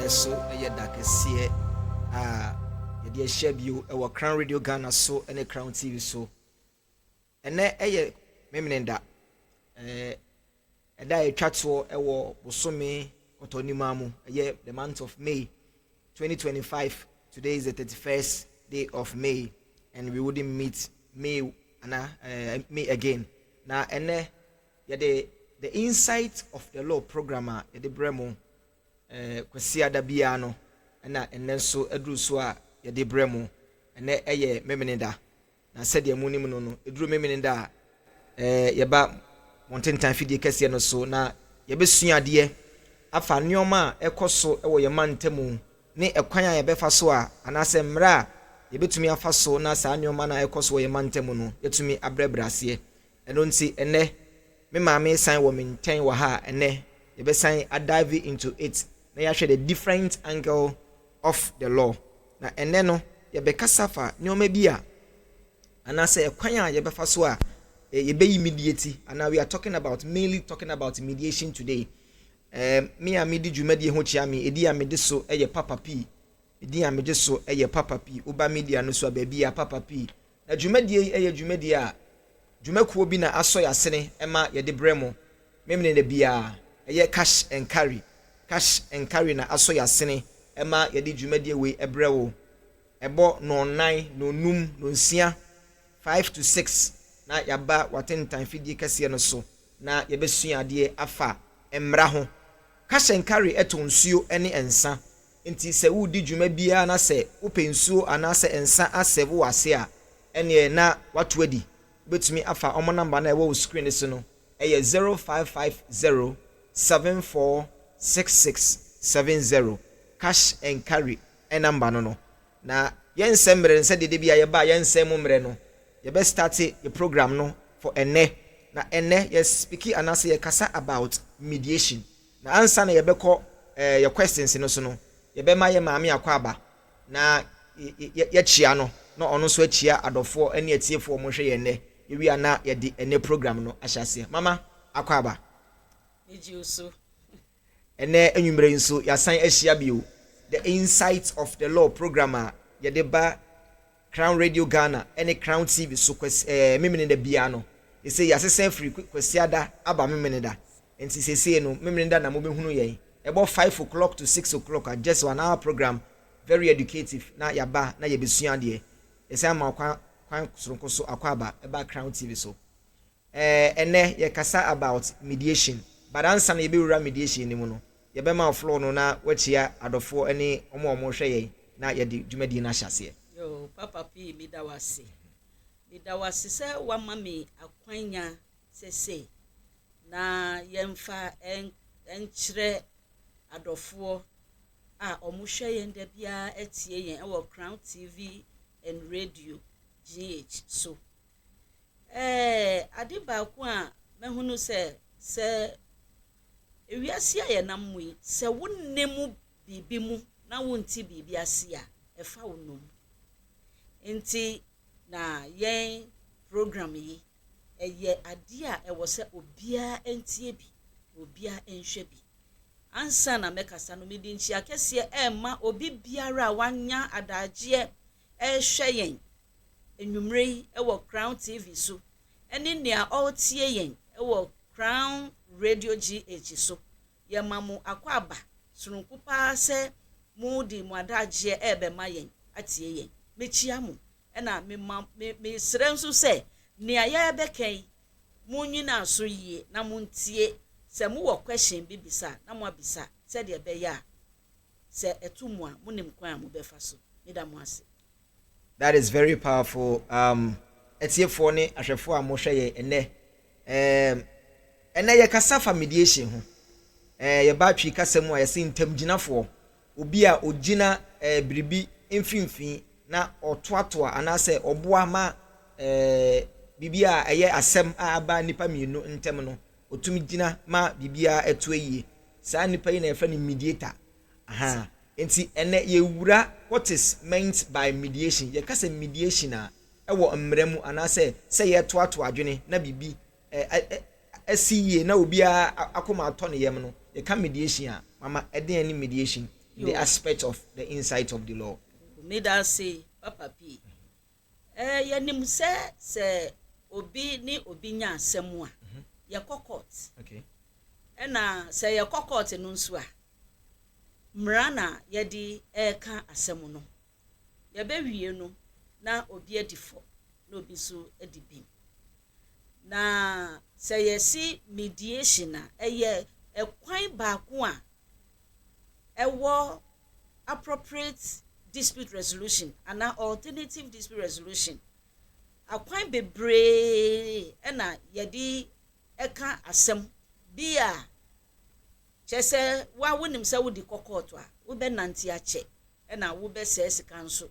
so ɛyɛ da kɛseɛ a yɛde ahyia bio ɛwɔ Crown Radio Ghana so ɛne Crown TV so. Ɛnɛ ɛyɛ memenenda ɛda yɛtwa toɔ ɛwɔ bosome kɔtɔnima mu ɛyɛ the month of May 2025. Today is the 31st day of May and we wouldn't meet May again. Now ene the insight of the law programmer yede bremo kwasi adabia no na ene so eduru so a yede bremo ene eye memeneda na sede amunim no no eduru memeneda yeba montentan fidie kese no so na yebesua ade afa nneoma ekoso ewo ye mantemu ne ekwan a yebefa so a anase mra yebetumi afa so na saa nneoma na ekoso ye mantemu no yetumi abrebrase eno nti ene me maame san wo maintain wo ha ene yebesan dive into it na ya hwe the different angle of the law na ene no yebekasa fa nneoma bi a anase ekwan a yebefa so a yebeyi mediate and we are talking about mainly talking about mediation today. Me a medi dwumadi ho chia me edi a mede so eye papa p edi a mede so eye papa p oba media no so ba bia papa p na dwumadi eye dwumadi a dwumakuo bi na aso yasene ema ye de bremo memne na bia eye cash and carry na aso yasene ema ye de dwumadi we ebrewo ebo no 9 no num no nsia 5 to 6 na yaba watentan fidie kase no so na yebesua ade afa emra ho cash and carry eto nsuo ene ensa nti se wudi dwuma bia na se wopensuo ana se ensa asevo wase a ene na watu adi betumi afa omo number na ewo screen so no eye 0550746670 cash and carry number no na yensemre nse de bia ye ba yensem mre no ye be start your program no for ene na ene yes speaking anase ye kasa about mediation na answer na ye be ko your questions no so no ye be ma ye maame akwaba na ye chia no na ono so achia adofo ene atiefo mo hwe ye ene ye wi ana ye di ene program no ahyase mama akwaba ejiuso ene enwumre nso yasan ahyia bio the insights of the law programmer ye de ba Crown Radio Ghana any Crown TV so memene da bia no e say yasesen free kwasiada aba memene da enti sese no memene da na mo behunu yen about 5 o'clock to 6 o'clock just 1 hour program very educative na yaba na ye besua de e say ma kwan soronko so akwaba eba Crown TV so ene ye kasa about mediation but answer na ye be wura mediation ni mu no ye be ma floor no na wachia adofo ene omo hwe yen na ye di dwumadi na hyase yo papa p midawase se wa mami akwanya sese na yemfa enkyere adofo a omuhwe yen da bia etie yen e wo Crown TV and Radio GH so ade ba ko a mehunu se ewiase a yenam mu se wonnemu bibi mu na wonti bibi ase a efa wonom enti na yen program yi eye ade a ewo se obia entie bi obia enhwe bi ansa na mekasa no medi nchi akese ma obi biara wanya adaje ehwe yen enwumre yi ewo Crown TV so ene nea otie yen ewo Crown Radio GH so ye mamu akwaba surunku pa se mu di mu adaje ebe ma yen atie yen mechia mu ena me srensu se nea ya beken munyina so yie na muntie se mu wo question bibisa na mu abisa se de be ya se etumu a munim kwan mu befa so medamu ase. That is very powerful. Etiefo ne ahwefo a mo hwe ye ene ye kasa fa mediation ho ye ba twi kasa mu a ye sin tamginafo obi a ogina biribi mfimfin na otoatoa anase oboa ma bibia eye asem aba nipa mienu ntem no otumi gina ma bibia eto yie saa nipa yi na efa ni mediator enti ene ye wura what is meant by mediation ye kasa mediation a ewo mremu anase se ye toato adwene na bibi asiyie na obi akoma ato ne yem no ye ka mediation a mama eden ni mediation in the aspect of the insight of the law. Me that say Papa P. Yanim se obi ni obi nya asɛm a ye court. Okay. Se ye court no nso a mmara na ye di ka asɛm no. Ye be wie no na obi adifo na obi so adibim. Na se ye si mediation na ye ekwan baako a ewo appropriate dispute resolution and alternative dispute resolution akwan bebre na yedi eka asem bia chese wa wonim se wodi kokoto a wo be nante ache na wo be se sika nso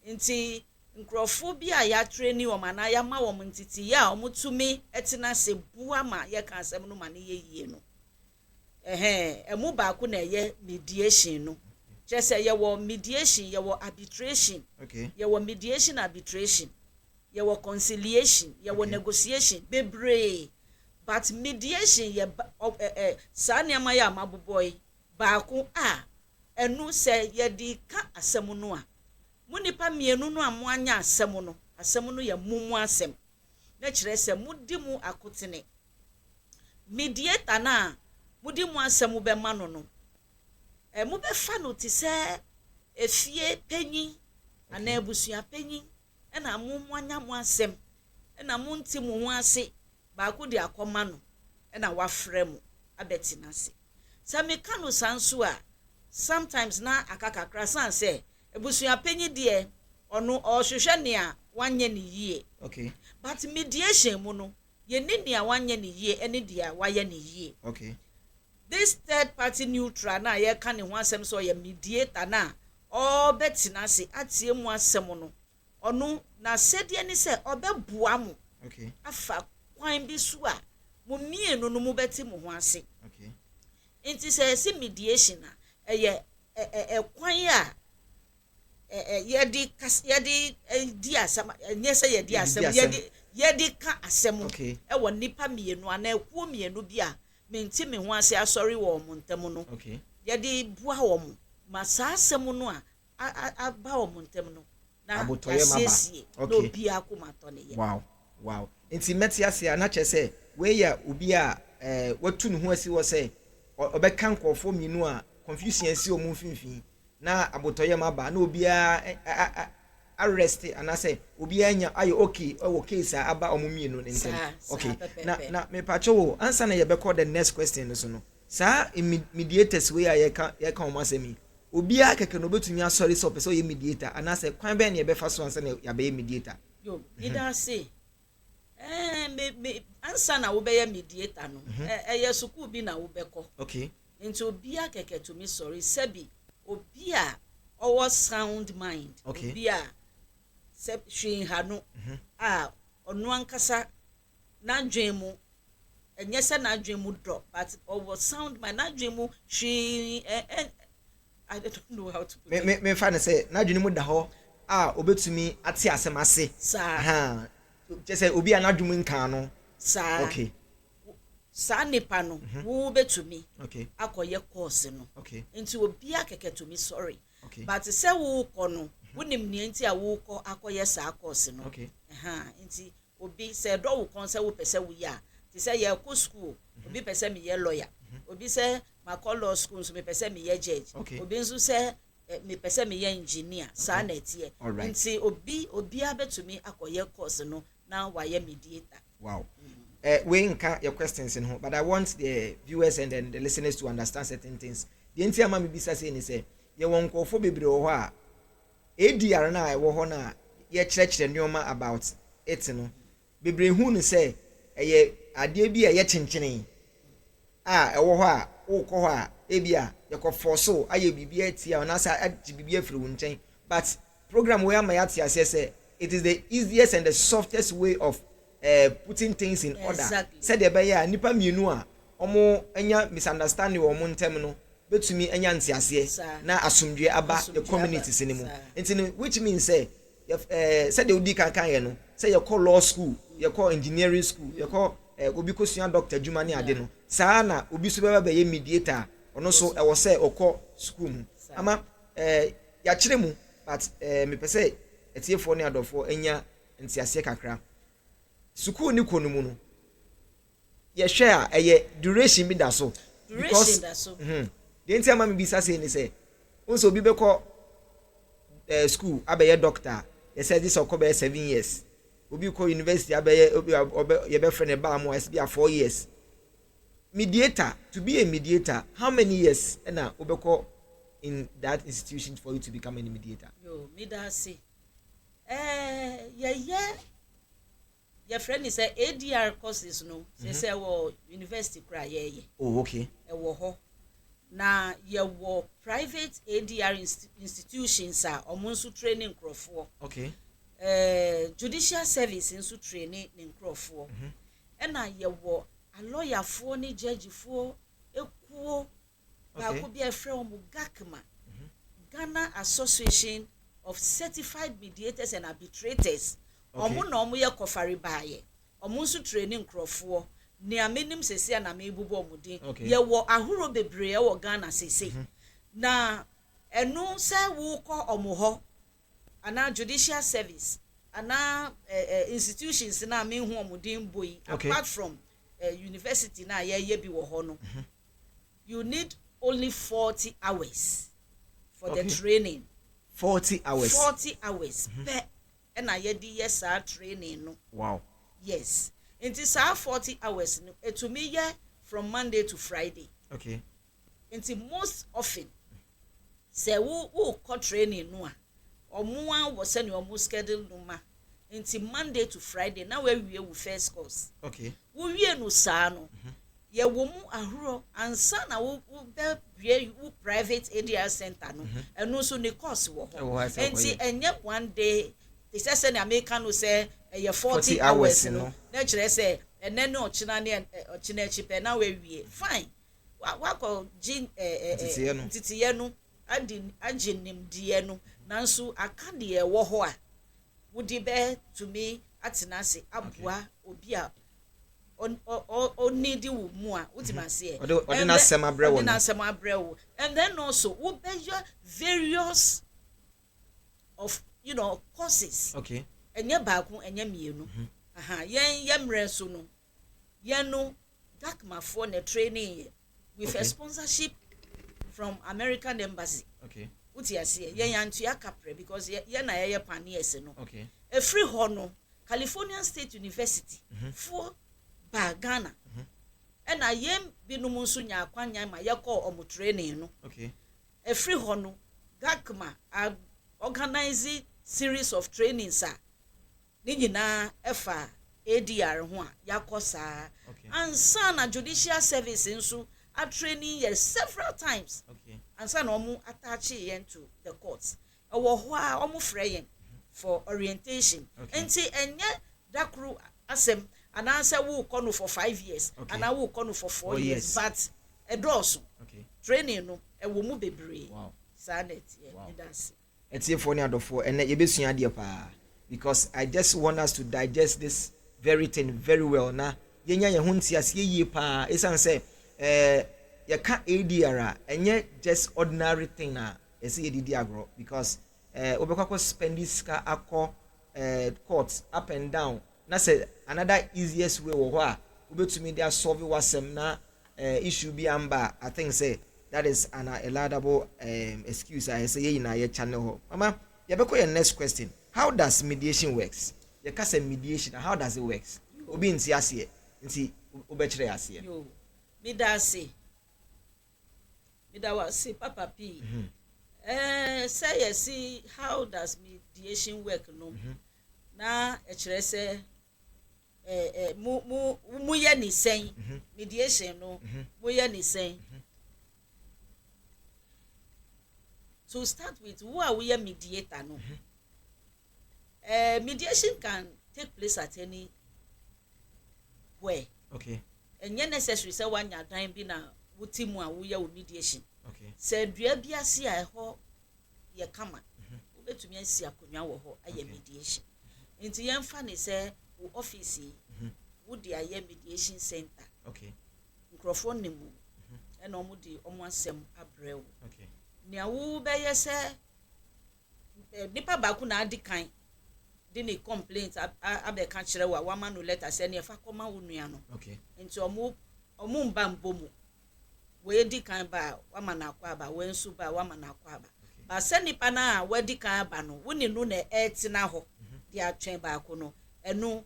nti nkrofo bia ya traini o mana ya ma wo ntiti ya o mutumi etina se bua ma ye ka asem no ma ne yeyie no emu ba ko na ye mediation no just say your mediation, your arbitration, okay. Your mediation arbitration, your conciliation, your negotiation, bebre. But mediation, sanya maya mabu boy, baku enu say ye di ka asemunua. Munipa mienu no amwanya asemuno, asemuno ya mumu asem. Nechire se mudimu akutine. Mediator na mudimu asemu be manono. Mu be fa no ti se efie panyi ana ebusua panyi na mu anya mu asem na mu nti mu ho ase ba ko di akoma no na wafrɛ mu abeti na se sa me ka no sanso a sometimes na akakakra san se ebusua panyi de ono o hwehwɛ ne a wanye ne yie okay but mediation mu no ye ni ne a wanye ne yie ene de a waye ne yie okay. This third party neutral na ye kan ne ho asem so ye mediator na o betina se atie mu asem no ono na sedie ni se obeboa mu okay afa kwan bi so a mo mienu no mo beti mo ho ase okay nti se mediation na ye kwan a ye di asem nye se ye di asem ye di ka asem okay wo nipa mienu ana ekuo mienu bi a menti me ho ase asori wo mo ntem no okay yedi bua wo mo ma sa asem no a aba wo mo ntem no na abotoye maba okay no bi akoma to ne ye wow enti meti ase na che se we ya obi a watu ne ho asi wo se obeka nkofo minu a confusion asi o mu finfin na abotoye maba na obi a arrest and I say obi anya ayo okay o case aba omuminu ntem okay na me pacho answer na ye be call the next question so no sa mediators we ye ka o masemi obi a keke no betumi asori so person ye mediator and I say kwan be na ye be fa so answer na ya be mediator yo ida say me answer na wo be ye mediator no ye suku bi na wo be ko okay nti obi a keke to me sorry sebi obi a our sound mind okay. Obi a se hwin ha no onu ankasa na dwen mu enye se na dwen mu drop but our sound mind na dwen mu hwin I don't know how to put it me fa na say na dwen mu da ho obetumi ate asem ase sa je say obi a na dwen mu nkan no sa okay sa nipa no wo betumi okay akoye course no okay nti obi a keke to me sorry okay but se wo ko no wonim ne nti a wo ko akoye sa course no okay nti obi se do wo kon se wo pese wo ya ti se ye ko school obi pese me ye lawyer obi se ma call law school so me pese me ye judge obi nso se me pese me ye engineer sa na tie nti obi abetumi akoye course no na wa ye mediator wow we nka your questions in home but I want the viewers and then the listeners to understand certain things the enti ama me bisa say ni say ye won kofo bebre wo ho a ADR na wo ho na ye kyerɛkyerɛ nneoma about it no bebre hu no say eye ade bi a ye kyenkyene ɛwɔ ho a wo kɔ ho a ebia ye kɔ forso aye bibia atia na sa agi bibia firi wo nkyɛn but program we am ya tia say it is the easiest and the softest way of putting things in order said ebe ya nipa mienu a omo anya misunderstanding omo ntem no betumi anya ntiase na asomdwe aba the community sinemu enti which means say said the odi kan ye no say you call law school you call engineering school you call obi ko sua doctor juma ni ade no saa na obi so be ye mediator ono so e wo say okọ school mu ama ya kyerɛ mu but me pɛ sɛ etiefoɔ ne adɔfoɔ enya ntiaseɛ kakra school ni kɔ no mu no yɛhwɛ a ɛyɛ duration bi da so duration da so deɛ nti ama me bisa sɛ ni sɛ onso obi bɛkɔ school abɛyɛ doctor yɛsɛ this ɔkɔ bɛyɛ 7 years obi kɔ university abɛyɛ yɛbɛfrɛ ne ba mo ɛsɛ bi 4 years mediator, to be a mediator, how many years na obeko in that institution for you to become a mediator? Yo, me da say. Your friend is a ADR courses no. Say wo university cry ye. Oh, okay. E wo ho. Na ye wo private ADR institutions are omunsu training crofo. Okay. Judicial service insu training in crofo. Na ye wo a lawyer for ni judge for ekuo ba ko bi afre o gakma Ghana Association of Certified Mediators and Arbitrators omo na omo ye kofari baaye omo nso training krofo ne amenim sese na mebubu omudin ye wo ahoro bebre e wo Ghana sese na eno se wo ko omo ho ana judicial service ana institutions na me hu omudin boy apart from university na ye bi wo ho no you need only 40 hours for the training 40 hours per na ye di yes training no wow yes into sa 40 hours no it to me ye from Monday to Friday okay into most often say wo ko training no a omo an wo se ne omo schedule no ma into Monday to Friday na we wie wo first course okay wo wie no saa no ye wo mu ahoro ansa na wo be wo private ADR center no eno so ne course wo ho enti enye one day they say na American no say ye 40 hours no na kire say ene no ochina ne ochina chipe na we wie fine wa ko gin titiye no aginim die no nanso aka de e wo ho a wodi be to me atena se aboa obi a on need you more ultimately odina sema brewo and then also we measure various of courses okay enye baako enye mienu yemre so no no dakma for the training with a sponsorship from American Embassy okay utiase yantu yakapre because na ye paniers no okay a free hono California State University for ba Ghana and I yem binum nso nya akwanya ma ye call omo training no okay e free hono gakma organize series of trainings ni nyina efa ADR ho a yakosa ansa na judicial service nso a training ye several times okay ansa na omo attach yen to the courts e wo ho a omo frɛ yen for orientation enti enye dakru asem and answer who come for 5 years and I will come for 4 years but a also training no e wo mu bebre wow sanet that's etie for ni adofo ene ye besua de pa because I just want us to digest this very thing very well na yenya ye ho ntiase yie pa esan say ye ka ADR enye just ordinary thing na ese ye didi agro because obekwa spend this ka akọ courts up and down na say another easiest way wo ho a obetumi dey solve wasem na issue bi amba I think say that is an allowable excuse I say ye na ye channel ho mama ye be ko your next question how does mediation works ye ka say mediation how does it works obi nti ase nti obekire ase yo me da wa say papa p say you see how does mediation work no na e kire say mu ye ni sen mediation no mu ye ni sen to start with who are we a mediator no mediation can take place at any where okay and ye necessary say one ya dan bi na wuti mu a wo ye mediation okay say dua bi ase a ho ye kama wo betumi asi akonwa wo ho aye mediation nti ye mfa ne say office would the aye mediation center okay microphone nemu and omo di omo asem abrew okay nea wo be yese nipa ba ku na adi kan de ne complaint abe ka kire wa ma no letter say ne fa koma wo nua no okay nti omo mba mbomu we di kan ba wa ma na akwa ba we nsu ba wa ma na akwa ba ba se nipa na wa di kan ba no wo ne no na etina ho de atwen ba ko no enu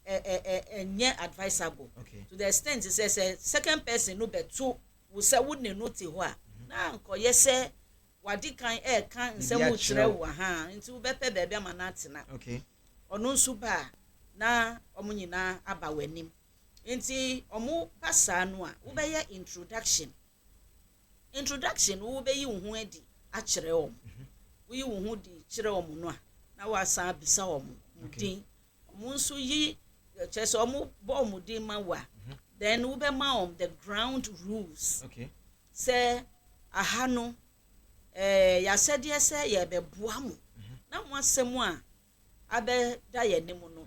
enye advisable to the extent say second person no beto wo say wo ne no ti ho a na nko yese wadi kan kan nse mu kire wo ha nti wo bepe bebe ama na atena okay ono nsu ba na omo nyina aba wanim nti omo pasa no a wo be ye introduction wo be yi wo ho adi a kire wo wo yi wo ho di kire wo no a na wa san bisa wo din omo nsu yi chese omo bo mo din ma wa then wo be ma the ground rules okay say aha no ya said yes ye be boa mo na mo asem a abe da ye nim no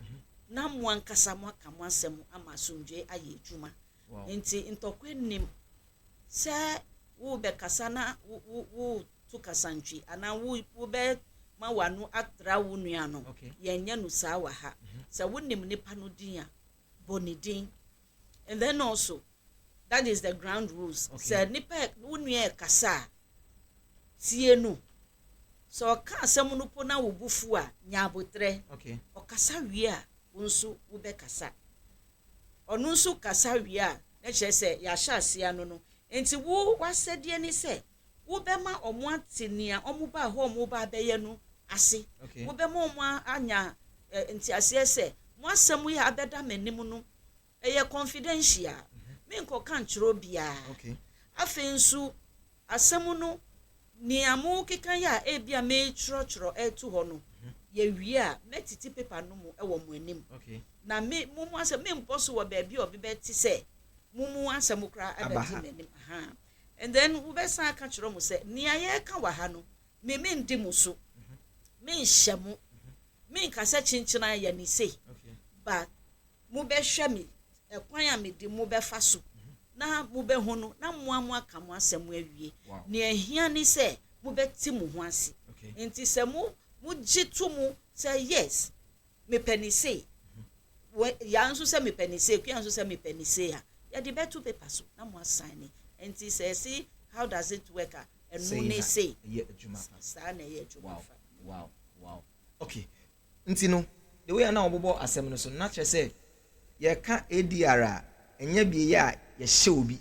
na mo ankasa mo aka mo asem ama asomdwe aye adwuma enti ntokwe nim se wo be kasa na wo to kasantwi ana wo be ma wanu atra wo nua no ye nya no sa wa ha se wo nim nipa no din a bonidin and then also that is the ground rules se nipa wo nua kasa tie no so ka asem no po na wo bufu a nya abotre o kasa wie a wonso wo be kasa onu nso kasa wie a na che se ya sha asia no enti wo wasede ni se wo be ma omo atenia omo ba ho omo ba be ye no ase wo be ma omo anya enti ase se mo asem ya abeda manim no eye confidential me nko kan chiro bia afi nso asem no ni amu kikan ya ebia me chro etu ho no ye wie a metiti paper no mu ewo mo anim na me mumu asem me mposo wo ba bia obi be ti se mumu asem kra abeti manim and then wo be san ka chro mu se ni aye ka wa ha no me ndi mu so me nhyemu me nkasa chinchina ya ni sei but mu be hwe me ekwan ya me di mu be fa so na mu be hu no na mu aka mu asem awie ne ahia ni se mu be ti mu ho ase enti se mu jitu mu say yes me penise ya nso se me penise ku ya nso se me penise ya ya di betu paper so na mu assign enti se see how does it work enu ne say ye adwuma sa na ye adwuma wow okay enti no the way na obobo asem no so na che say ye ka ADR enya bi ya ye hye obi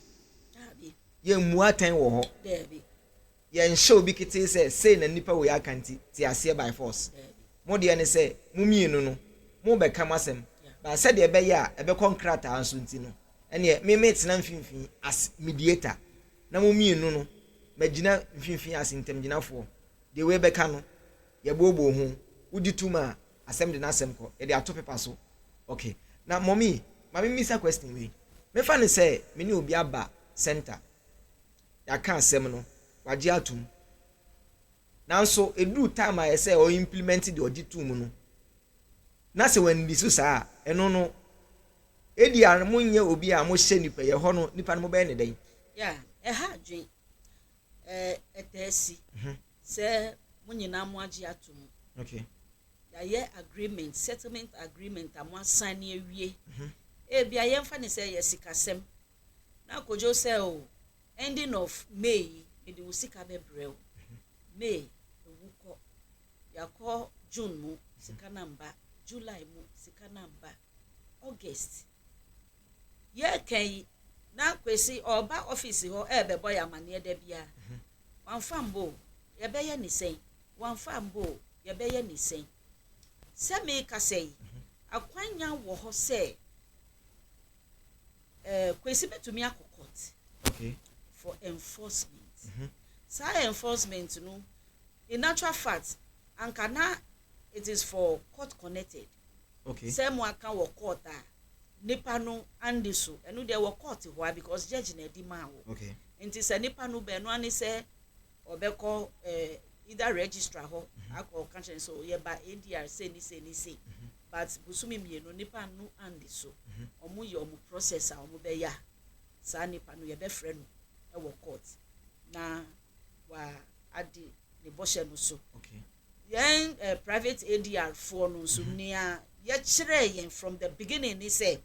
ye muatan wo ho ye nhye obi kete say na nipa we akanti ti ase by force mo de ne say mu mienu no mo be ka masem ba say de be ya e be contract anso nti no ene me tena mfimfin as mediator na mu mienu no magina mfimfin as ntamginafo de we be ka no ye bobo ho udi tuma asem de na asem ko e de ato paper so okay na mommy mami misa question we me fa ne say me ni obi aba center ya ka asem no waje atum nanso edu time I say o implement the ojitum no na se when bi so saa eno no edi ar mo nye obi a mo hye nipa ye ho no nipa no mo be ne den ya ha dwen etesi se mo nyina mo age atum okay ya ye agreement settlement agreement amo sign awie e bia ye mfa ne se ye sikasem na kojo se o ending of May in the usika be brew May wuko yako June mu sika namba July mu sika namba August ye kan na kwesi oba office ho e be boy amane da bia wan fambo ye be ye ni sen wan fambo ye be ye ni sen se me ka sei akwanya wo ho se kwesi betumi akokot okay for enforcement sa enforcement no in natural fact ankana it is for court connected okay say mo aka wo court a nipa no andi so enu de wo court ho because judge na di ma wo okay enti say nipa no be no ani say obeko either registrar ho akọ kanchen so ye ba ADR say ni but busumi mienu nipa no andi so omo ye omo processor omo be ya sa nipa no ye be frɛ no e wo court na wa ade ne bɔhyɛ no so. Okay. Yɛn private ADR for no so nea yɛkyerɛ yɛn from the beginning ni sɛ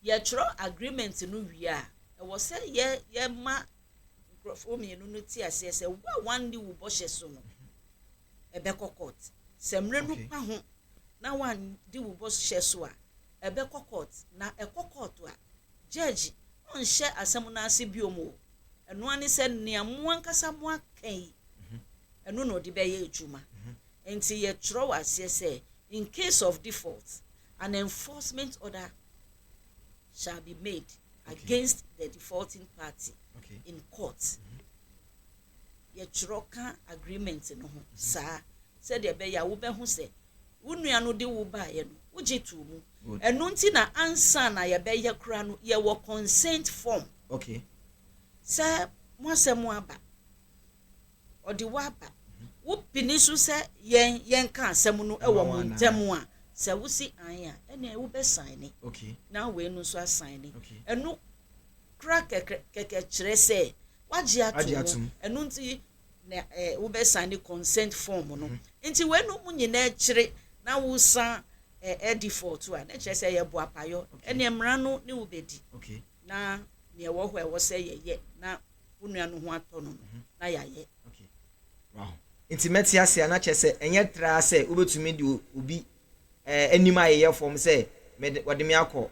yɛtwerɛ agreement no wie a ɛwɔ sɛ yɛma nkurɔfoɔ mmienu no ti aseɛ sɛ wo a wandi wo bɔhyɛ so no ɛbɛkɔ court. Sɛ mmerɛ no pa ho na wandi wo bɔhyɛ so a ɛbɛkɔ court na ɛkɔ court a judge ɔnhyɛ asɛm no ase biom o. ɛno ani sɛ nea mo ankasa mo aka yi ɛno na ɔde bɛyɛ adwuma. Nti yɛtwerɛ wɔ aseɛ sɛ in case of default an enforcement order shall be made against the defaulting party in court. Yɛtwerɛ ka agreement no ho saa sɛdeɛ ɛbɛyɛ a wobɛho sɛ wo nua no de wo baeɛ no wogye to mu. ɛno nti na ansa na yɛbɛyɛ kora no yɛwɔ consent form. Okay. Sɛ mo asɛm aba ɔde wo aba wo pini so sɛ yɛn ka asɛm no ɛwɔ mo ntam a sɛ wo si an a ɛnea wo bɛ sign ne. Okay. Na we no so assign ne. ɛno kra kɛkɛ kyerɛ sɛ wagye atom. ɛno nti na wo bɛ sign ne consent form no. Nti we no mu nyina kyerɛ na wo san default a na kyerɛ sɛ yɛ bo apayɔ ɛnea mmara no ne wo bɛdi. Okay. Na nea wɔ hɔ ɛwɔ sɛ yɛyɛ na wo nua no ho atɔ no na yɛayɛ. Okay. Wow. Nti meti ase na kyerɛ sɛ ɛnyɛ tra sɛ wobɛtumi de obi anim ayɛ form sɛ wɔde me akɔ.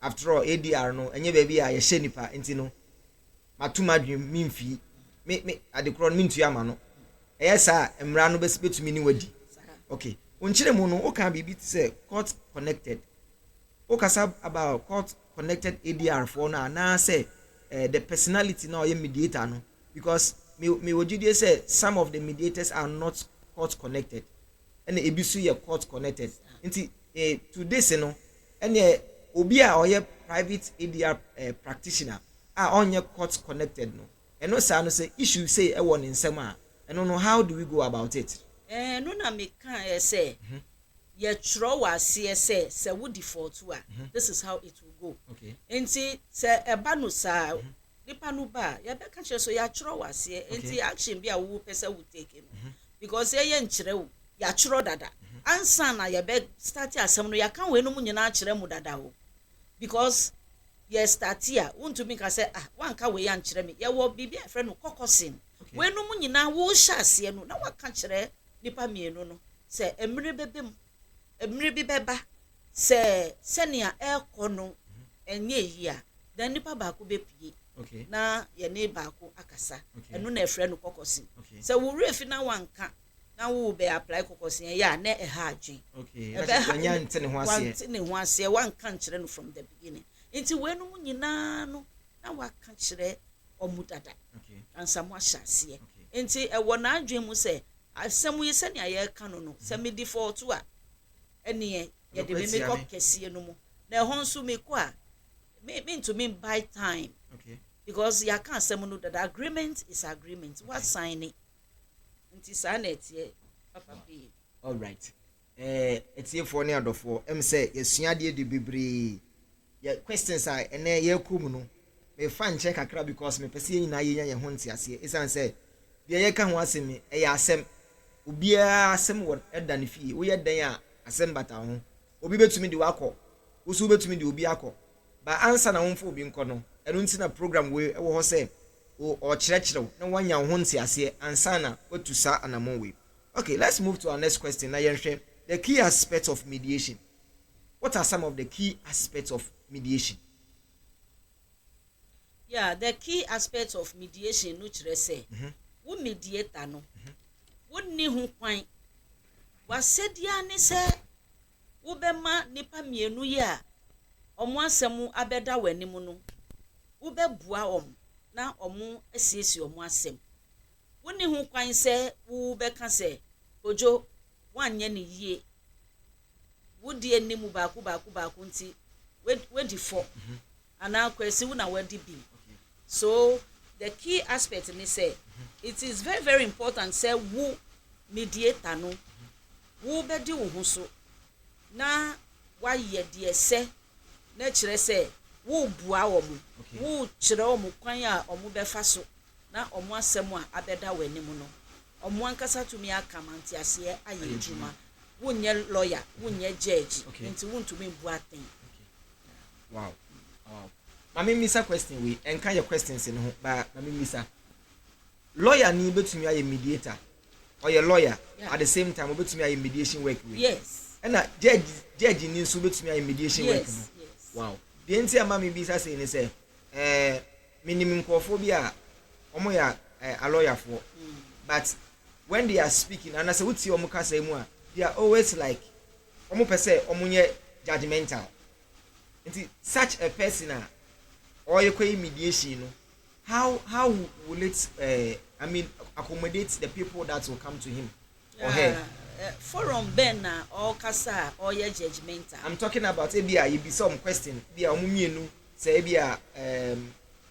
After all ADR no ɛnyɛ baabi a yɛhyɛ nipa nti no matuma dwen memfi me adekoro no mentua ama no ɛyɛ saa mmara no betumi ni wadi. Okay. Unkyere mu no o ka bibi sɛ court connected. O kasa about court connected ADR for na say the personality now your mediator no because me wojidie say some of the mediators are not court connected and ebisu ye court connected. Nti to this no ene obi a oye private ADR practitioner a onye court connected no eno sa no say issue say e won nsem a eno no how do we go about it? No na me kan say ye tro wa say wo default a this is how it will go. Okay. Nti se eba no sa nipa no ba ye be ka so ya tro wa se nti action bi a wo pese wo take no because ye nkyere wo ya tro dada ansa na ye be start asem no ya kan we no mu nyina kyere mu dada wo because ye start here untumi ka say wan ka we ya nkyere me ye wo bibi a friend no kokosin we no mu nyina wo hya ase no na waka kyere nipa mienu no se emre bebem emre bi beba se senia ekọ no enye yi a dan nipa ba ko bepie. Okay. Na ye ne ba ko akasa eno na efre no kokosin se wo refi na wanka na wo be apply kokosin ya na ha adwen. Okay. Anya nte ne ho ase. Nte ne ho ase wanka nkyere no from the beginning. Nti we no mu nyina no na waka kyere omudada. Okay. Ansa mo ahya ase. Nti e wo na adwen mu se asɛm yi sɛ nea yɛka no no sɛ me default a ɛneɛ yɛde me kɔ kɛseɛ no mu na ɛhɔ nso me kɔ a me to me buy time. Okay. Because ya kan asɛm no that agreement is agreement. What sign it? Nti saa na ɛteɛ papa pii. All right. Ɛtiefoɔ ne adɔfoɔ em sɛ yɛsua deɛ de bebree yɛ questions a ɛnɛ yɛkɔ mu no me fan check kakra because me pɛsɛ nyina yɛnya yɛn ho ntiaseɛ esan sɛ deɛ yɛka ho asɛm ɛyɛ asɛm obiara asɛm wɔ ɛda ne fie woyɛ dan a asɛm bata ho obi betumi de wakɔ wo so betumi de obi akɔ ba ansa na wonfo obi nkɔ no ɛno nti na program we ɛwɔ hɔ sɛ o ɔkyerɛkyerɛw na wanya ho ntiaseɛ ansa na watu sa anamon we. Okay, let's move to our next question. Na yɛhwɛ the key aspects of mediation. What are some of the key aspects of mediation? Yeah, the key aspects of mediation no kyerɛ sɛ wo mediator no wonni ho kwan wasɛdia ne sɛ wo bɛma nipa mienu yi a ɔmo asɛm abɛda w'anim no wo bɛboa ɔmo na ɔmo asiesie ɔmo asɛm wonni ho kwan sɛ wo bɛka sɛ ojo wanyɛ ne yie wodi anim baako nti wedi fo ana kwesi wo na wadi bi. So the key aspect ni say it is very very important say wo mediator no wo bedi wo ho so na wa ye de se na kire say wo bua wo mo wo kire wo mo kwan a wo befa so na omo asem a abeda w'anim no omo ankasa tumi aka manti ase aye adwuma wonye lawyer wonye judge nti wontumi mbu aten. Wow. Mami misa question we enka your questions in ho ba mami misa lawyer ni betumi aye mediator or your lawyer at the same time betumi aye mediation work we. Yes. And judge ni so betumi aye mediation work no. Yes. Wow. The enti mami bisa say ni say minimum nkophobia omo ya a lawyer for but when they are speaking and I say wuti omo ka say mu a they are always like omo pese omo nye judgmental. Such a person or you call mediation, how will it accommodate the people that will come to him or her? Forum Ben or Kasa or your judgmental. I'm talking about Abia, you be some question, be a mumienu, say Abia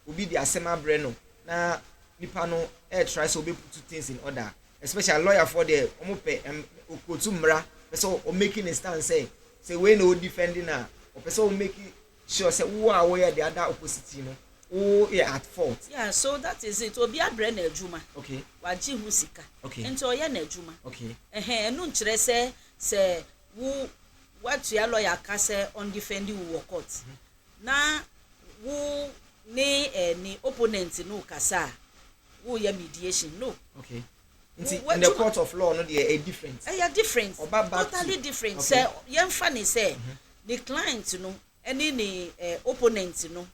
ubi the asema breno. Na nipano try so be put things in order. Especially a lawyer for the omope ukutumra, so making a stand say we no defending her. Or person making sure say who are where the other opposite, you know, who are at fault. Yeah, so that is it. Obi abre na adwuma. Okay. Waji hu sika. Okay. Enti oya na adwuma. Okay. Enu nkyere say wo what your lawyer ka say on defending wo court. Na wo ni opponent no kasa. Wo ya mediation no. Okay. In the court of law no they are different. Different. Totally different. Okay. Say yemfa ni say the client no any ni opponent no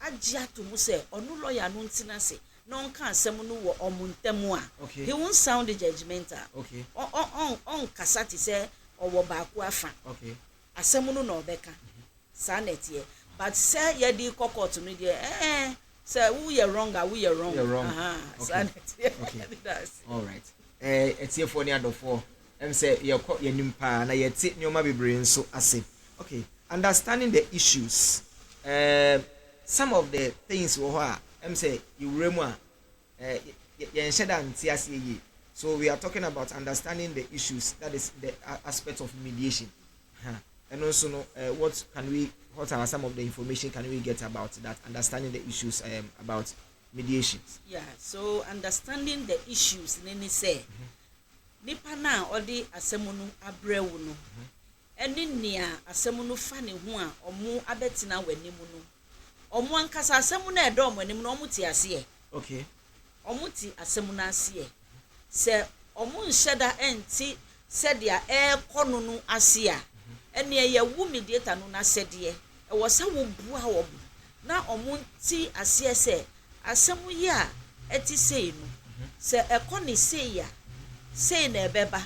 agya to mu say onu lawyer no ntina say no nka asem no wo omuntemu a he won't sound judgmental. Okay. On kasati say owo ba ku afa. Okay. Asem no na obeka sanet here but say ye di court no dey say who you wrong or who you wrong. You're wrong. Sanet here. Okay. That's all right. Etie for ni adofo em say ye nimpa na ye ti nyoma bebre nso ase. Okay, understanding the issues. Some of the things we say you remember. So we are talking about understanding the issues. That is the aspect of mediation. And also, what are some of the information can we get about that? Understanding the issues about mediation. Yeah. So understanding the issues. Nene say, nipa na odi asemunu abrewu no. Eni nia asemu no fa ne ho a omo abetina wanimu no omo ankasa asemu na edo omo anim no omo ti ase okay omo ti asemu na ase se omo nhyeda enti se dia kono no ase a eni ye wu mediator no na sede e wo se wo bua wo na omo ti ase se asemu yi a eti sei no se ekoni sei ya sei na ebeba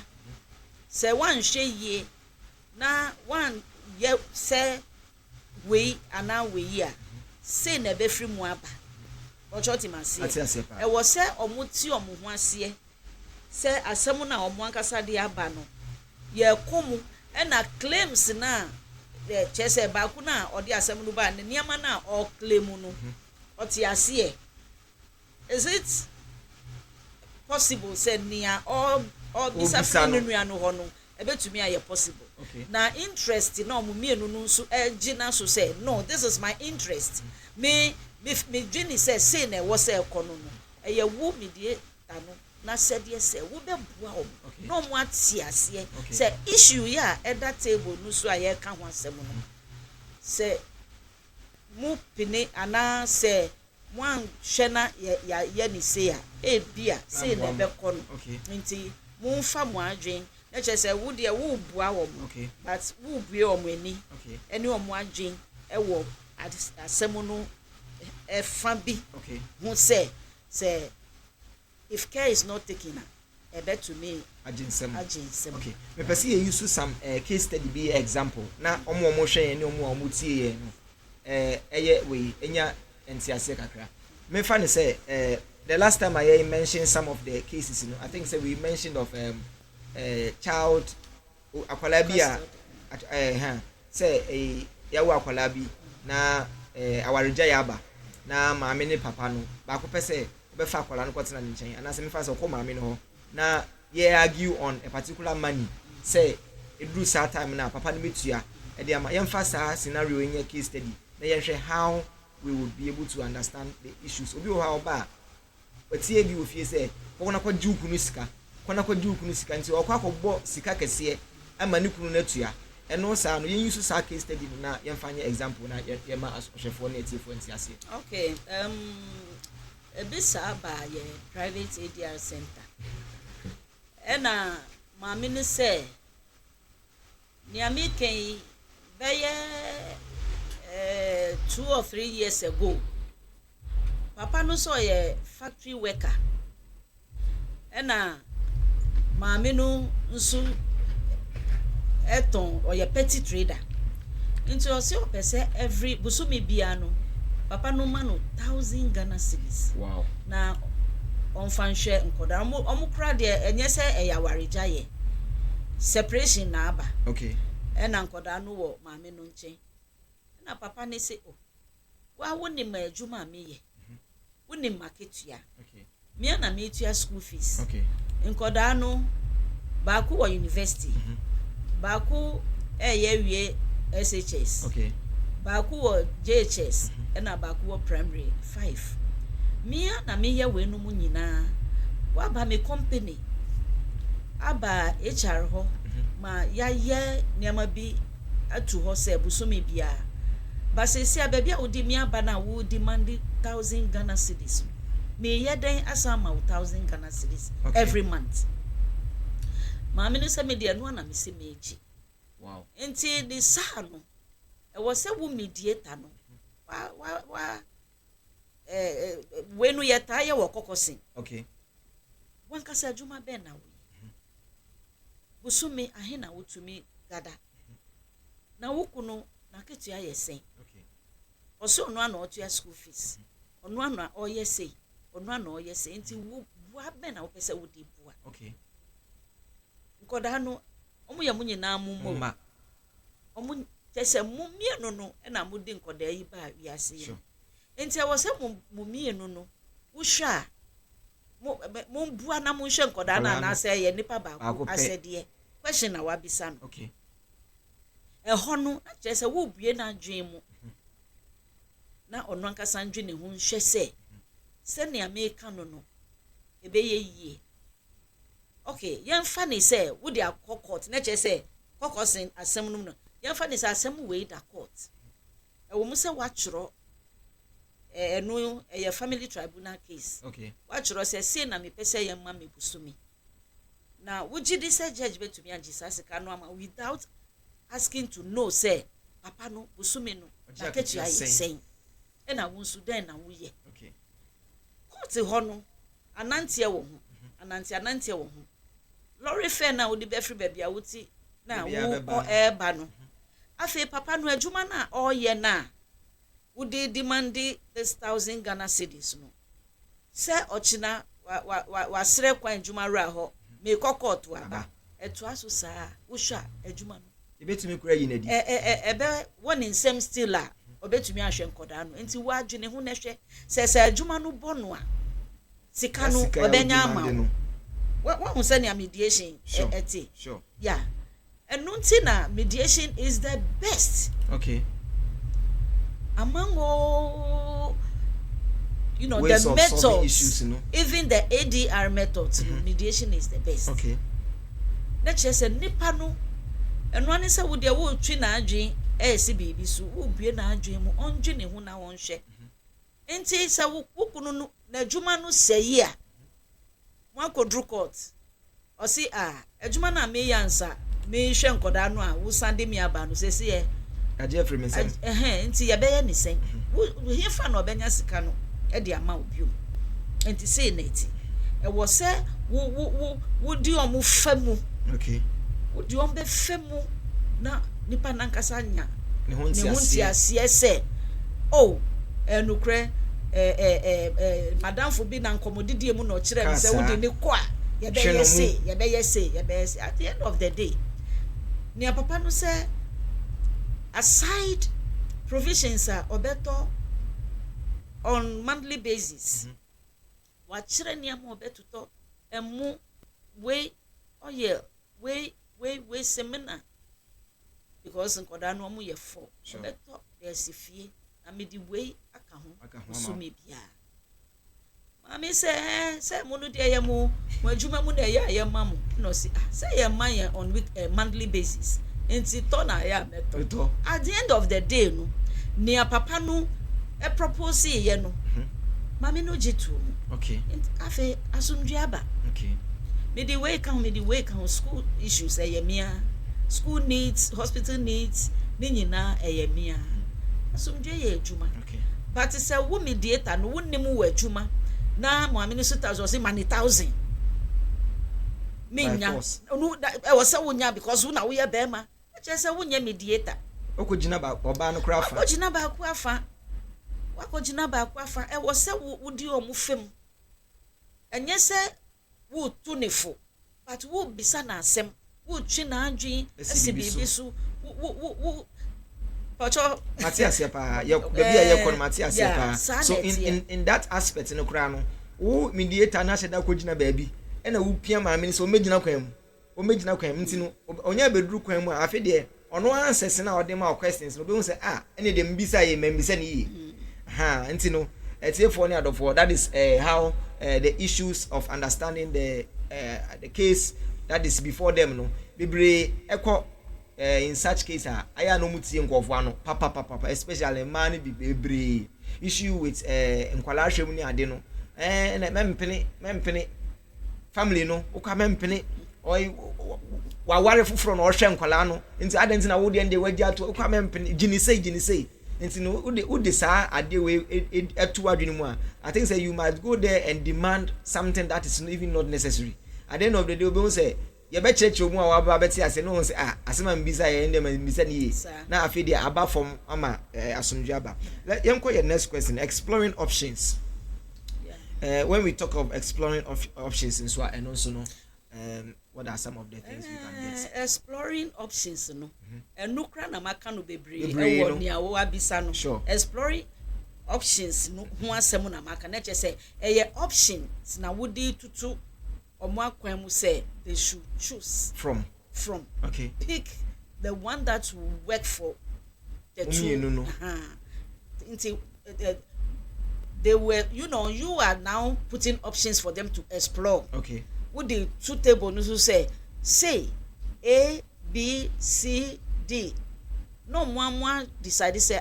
se wan hwe yie na one ye say we ana we ya say na be free mu aba ochoti mase e wo say omuti omu ho ase say asemu na omu ankasa de aba no ye komu e na claims na chese ba ku na odi asemu no ba ne niama na o claim no oti ase is it possible say nia or bisa free nua no ho no ebetumi aye possible. Okay. Na interest na omumienu no nso gina so say no this is my interest. Me gini say na wo say ekono no eye wo medie tano na said yes say wo be bua o no mo ati ase say issue ya at that table no so aye ka ho asem no say mu pini ana say wan hwe na ya ni say a e bia say na be kono nti mu fa mo adwen na che say wo de wo bua wo but wo bue o mo ani eni o mo adwen e wo asem no e fa bi who say if care is not taken a bet to me aginsem okay me yeah. person you use some case study be example na omo hwe eni omo tie ye no eye we enya entiase kakra me fa ne say the last time I mentioned some of the cases, you know, I think say we mentioned of child akwalabia say yawo akwalabi na awareja yaba na maame ne papa no ba ko pese obefa akwala no kwotena ne nchen ana se me fa say ko maame no ho na ye argue on a particular money say edru sa time na papa no metua e de ama yemfa sa scenario in your case study na ye hwe how we would be able to understand the issues obi o how ba otie bi ofie say kona kwa di ukunu sika kona kwa di ukunu sika nti okwa akọbọ sika kese ama ne kunu na tua eno sa no yen use sa case study na yen fanye example na ye ma asofo na etifo nti ase. Okay, ebisa ba ye private ADR center ena maame ne say ni amiken beye 2 or 3 years ago papa no so ye factory worker ena maame no nso eton or ye petty trader into o se o pese every busumi bia no papa no ma no 1,000 Ghana cedis. Wow. Na on fanhwe nkoda omo kra de enye se eyawareja ye separation na aba. Okay. Ena nkoda no wo maame no nchen. Na papa ne se o wa woni ma adwuma me ye. Woni marketia. Okay. Me na me tua school fees. Okay. Nkoda no ba ku wo university. Ba ku ye wie SHS. Okay. Ba ku wo JHS. Ena ba ku wo primary 5. Mia na me ye we no mu nyina wa ba me company aba HR ho ma ya ye niam bi atu ho se busumi bia ba se sia ba bia odi mi aba na wo demand 1,000 Ghana cedis me ye den asama 1,000 Ghana cedis every month ma me no se me de no na me se meji. Wow. Enti the sa no e wo se wo mediator no wa wenu yeta ye wo kokosin. Okay. Wanka sa adwuma be na wo busumi ahena wotumi gada na wokunu na ketua ye sen. Okay. Oso ono ana otua school fees ono ana oye sei ono ana oye sei nti wo bua be na wo pese wo di bua. Okay. Nkoda no omo ya munye na amumma omo tese mumie no no na mudi nkoda yi ba wiase yi. Enti wo se mumie no no wo hwa mo bua na mo hwe nkoda na ase ye nipa ba ko asede question na wabisa no. Okay. Hono tese wo bue na adwen mu na ono ankasa ndwe ne ho hwe se ne ameka no no ebe ye yie. Okay, yen fa ni say wo dia court na che say kokosin asem no no yen fa ni say asem we da court wo mu say wa chiro eno ye family tribunal case. Okay. Wa chiro say na me pese yen ma me busumi na wo gidi say judge betumi agi sasika no ama without asking to know say papa no busumi no na ketua yesen e na wo nsu den na wo ye. Okay. Court ho no anantie wo ho anantie wo ho lorry fare na odi be free baby a wuti na wo eba no afi papa no adwuma na oye na wodi demand this 1,000 Ghana cedis no se ochina wa sere kwa adwuma ra ho me kokot aba eto aso saa wo hwa adwuma no ebetumi kura yi na di ebe woni nsem still a obetumi ahwe nkoda no enti wo adwene ho na hwe se adwuma no bono a sika no obenya ama what say na mediation eti. Sure. Yeah. And nunti na mediation is the best. Okay. Among all ways the of methods issues, even the ADR methods mediation is the best. Okay. Let's just say nipa no eno ani say wo de wo twi na adwen esi bibi so wo bue na adwen mu ondwe ne ho na won hwe. Enti say wo kunu no na adwuma no sayi a one kodru court o si adwuma na me yansa me hwe nkoda no a wo sande me aba no se se aje free me sen enti ye be ye ni sen wo hefa na obenya sika no e de ama obiom enti say na eti e wo se wo di omu famu. Okay. Wo di ombe famu na nipa nankasa nya ne hunti asie se oh enukre madam fo bi na nkomodidie mu no kire me se wo di ne ko a ye be yes at the end of the day ni papa no say aside provisions are obeto on monthly basis wa kire ni am obeto emu we oye we seminar because nkoda no mu ye 4 obeto there's fie na me di we aka ho so me bia Mami say munu de ye mu adwuma mu na ye mamu no say ye man ye on week monthly basis enti to na ya meto at the end of the day no near papa no e propose ye no mami no jitu okay afi asumdua aba okay me the way can school issues ye mia school needs hospital needs ni nyina ye mia asumdua ye adwuma okay but say wo mediator no wonnim wo adwuma na mo amini so 1,000 money 1,000 minya no e was say wonya because wo na wo ye bema e che say wonya mediator okogina ba oba no kra fa okogina ba ku afa wakogina ba ku afa e was say wo di omu fem enye say wo tu ne fo but wo bisa na asem wo twi na adwen esi bibi so wo Pacho Matias pa ye baby ye kon Matias pa so in that aspect no kra no wo mediator na sheda kogina baabi e na wo pia ma me so megina kwan mu nti no onya beduru kwan mu afi de ono answers na ode ma questions no be hu say ene de mbisa ye mbisa ni yi nti no for ni adofo that is how the issues of understanding the case that is before them no bebre ekọ in such case aya no mutie nkofo ano papa especially man bi bebre issue with nkwala hwem ni ade no na mempene family no ukwa mempene oi waware fufuro no hwe nkwala no nti ade nti na wo de nde wadi ato ukwa mempene gini sei nti no ude sa ade we etu adwene mu I think say you must go there and demand something that is even not necessary at the end of the day obi say ye be church omu a waba beti ase no say asema mbisa ye ndem mbisa ni ye na afi dia aba from ama asomdwe aba yenko your next question exploring options when we talk of exploring options in so and also no what are some of the things we can get exploring options no enukra na maka no bebre e wo ni awo abisa no sure. Exploring options no ho asem na maka na che say options na wodi tutu omo akwan mu say they should choose from okay pick the one that will work for the two they were you are now putting options for them to explore okay with the two table no say A B C D no one decide say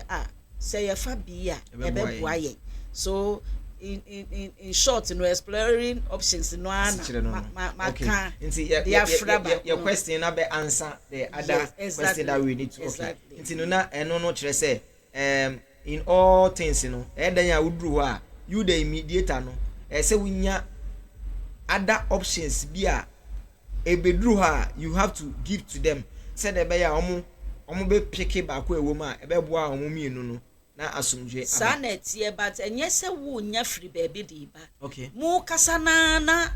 say fa B e be boaye so in short exploring options no okay your question na be answer the other question that we need to okay nti no na eno no kire say in all things dan ya wuduru ho you the mediator no say wunya other options bia ebeduru ho you have to give to them say the be ya omo be pick ba ko ewo ma ebe boa omo mienu no na asumdwe sanet ye but enye se wo nya free baby di ba okay mu kasa na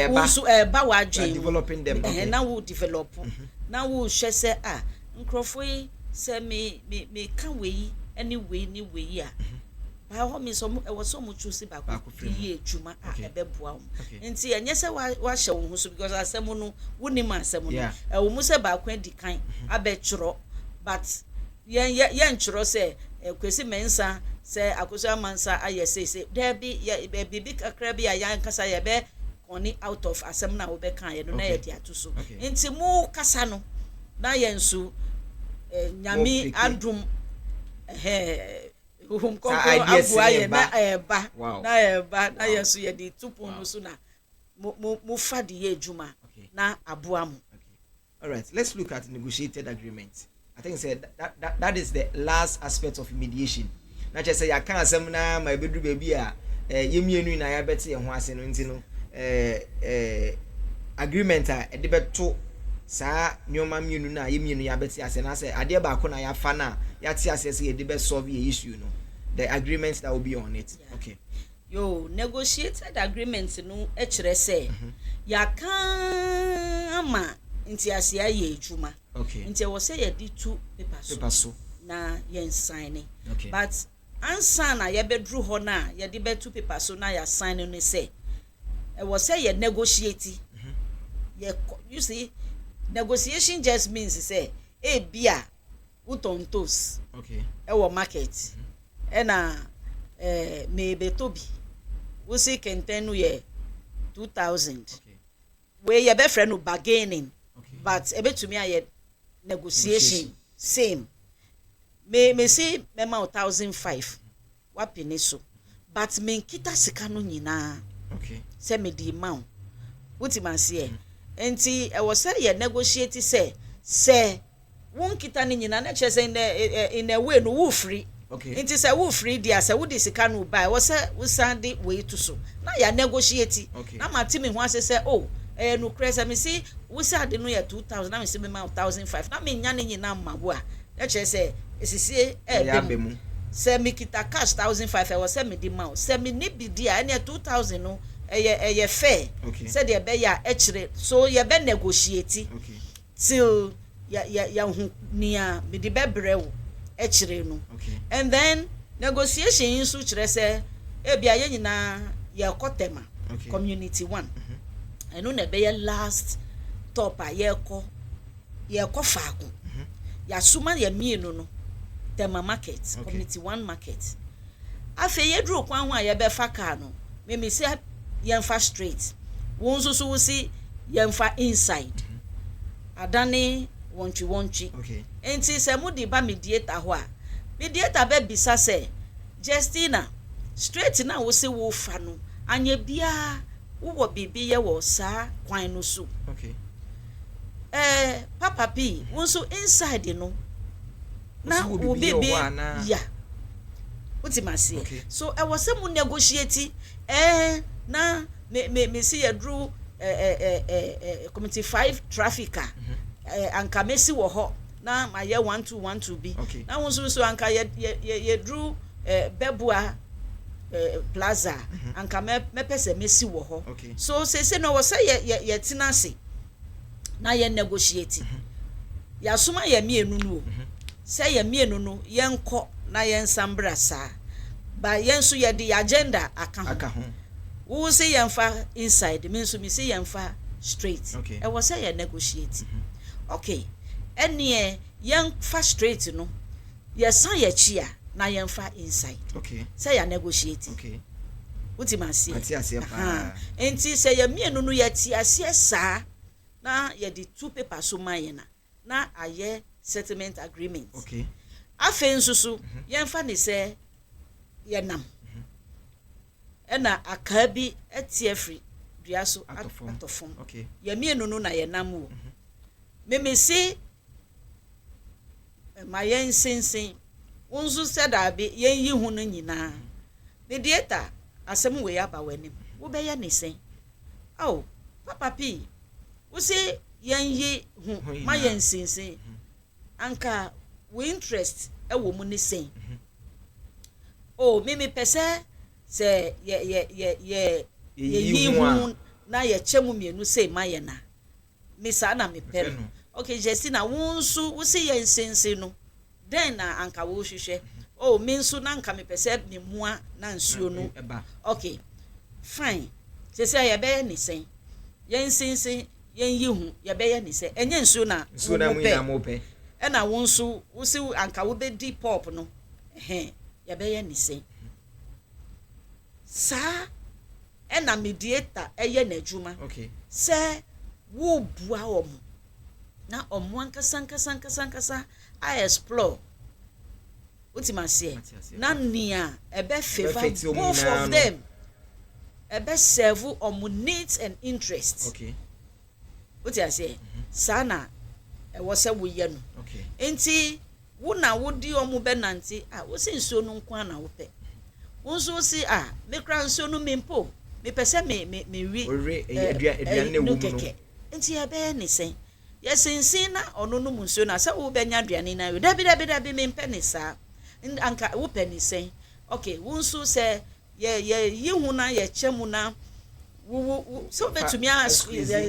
wo so ba wadwe developing them okay na wo develop na wo hwe se nkrofo yi se me ka we anyway ni we ya ba ho me so e wo so mu choose ba ko yi ejuma ebe boa wo nti enye se wa hye wo so because asem no woni ma asem no e wo mu se ba ko di kan abetro but yen chro se kwesi mensa se akoso amansa ayese se there be bibi kakra bi ayan kasa ye be koni out of asem na wo be kan ye no na ye dia to so nti mu kasa no na yensu nyami adum hum ko abua ye na eba na yensu ye di tupu no so na mu fa di ye ejuma na abua mu. All right, let's look at negotiated agreement. I think say that is the last aspect of mediation. Na che say ya kan asem na ma bedru baby a yemienu na ya bete ye ho ase no nti no agreement a de beto sa nyoma mienu na yemienu ya bete ase na say ade ba ko na ya fa na ya ti ase say de be solve ye issue no the agreement that will be on it. Okay. Yo negotiated agreement no e kire say ya kan ama nti ase aye ejuma. Okay. Nti wo say ye di two papers so na ye sign. Okay. But ansa na ye bedru ho na ye di be two papers so na ya sign no say e wo say ye negotiate. You see negotiation just means say e bia utontos. Okay. E wo market. E na me betobi we see kenten no ye 2000 we ye be friend no bargaining but ebetumi aye negotiation same me see mema 1005 wapini so but me nkita sika no nyina se me di ma wuti man se enti e wo se ye negotiate se won kita no nyina na che se in a way no wo free enti se wo free dia se wo di sika no buy wo se wo sande we to so na ya negotiate na matimi ho ase se oh no kresa me see wo se ade no ye 2000 na me se me ma 1005 na me nya no nyina ma wo a na che se esisi be mu se me kita cash 1005 was se me di ma se me ni bi dia ene 2000 no eye fair se de be ya echire so ye be negotiate till ya hu nia me di be brew echire no and then negotiation so chire se e bia ye nyina ye kotema community 1 eno na be ye last top a ye ko faako ya suma ye mienu no tema market community 1 market afa ye dru kwan ho a ye be fa car no me se ye fa straight won so wo si ye fa inside adane wontwi enti se mu di ba mediator ho a mediator be bisa se Justina straight na wo se wo fa no anya bia wo bibi ye wo sa kwan no so papa p won so inside no na wo bibi ya wuti mase so I was some negotiate na me see ya drew committee 5 trafficker anka mesi wo ho na ma ye 1212 bi na won so anka ye drew bebua plaza anka me pese mesi wo ho so say no wo say ye tinase na ye negotiate ya suma ye mienu no say ye mienu no yenko na yensambra sa ba yenso ye di agenda aka ho wo say yenfa inside me so me say yenfa straight e wo say ye negotiate okay ene yenfa straight no ye san ye chia na yenfa inside say ya negotiate wuti mansie enti say ye mienu no ye ti asie sa na ye di 2 papers so mayena na aye settlement agreement afen susu yenfa ni se yenam ena akabi etie free dua so atofom ye mienu no na yenam wo memesi ma yen sensen unzu seda bi yen yi hu no nyina mediator asem we aba wanim wo be ye ni sen oh papa p wo se yen yi hu ma yen sensen anka we interest e wo mu ni sen oh me pese se ye yi hu na ye chemu mienu sei ma ye na me sa na me pere okay Justina wonsu wo se yen sensen no then na anka wo hwehwe oh me nso na anka me pese me mua na nsuo no okay fine se ye be ni sen yen sensen yen yi hu ye be ye ni sen enye nsuo na mo pe ena wonsu wo se anka wo be di pop no ye be ye ni sen sa ena mediator eye na adwuma se wo bua omo na omo ankasa I explore ultimately na nia ebe favor both of them ebe serve omo needs and interests ultimately sana e wo se wo ye no enti wo na wo di omo be nanti wo se nsuo no nko na wo pe wo so si me kra nsuo no mempo me pese me wi aduane wo mu no enti ebe ni sen yesinsin na ono no munsuo na se wo benya aduane na dabi me mpe ni sa anka wo pe ni sen okay wo nso se ye yihu na ye chemu na wo so betumi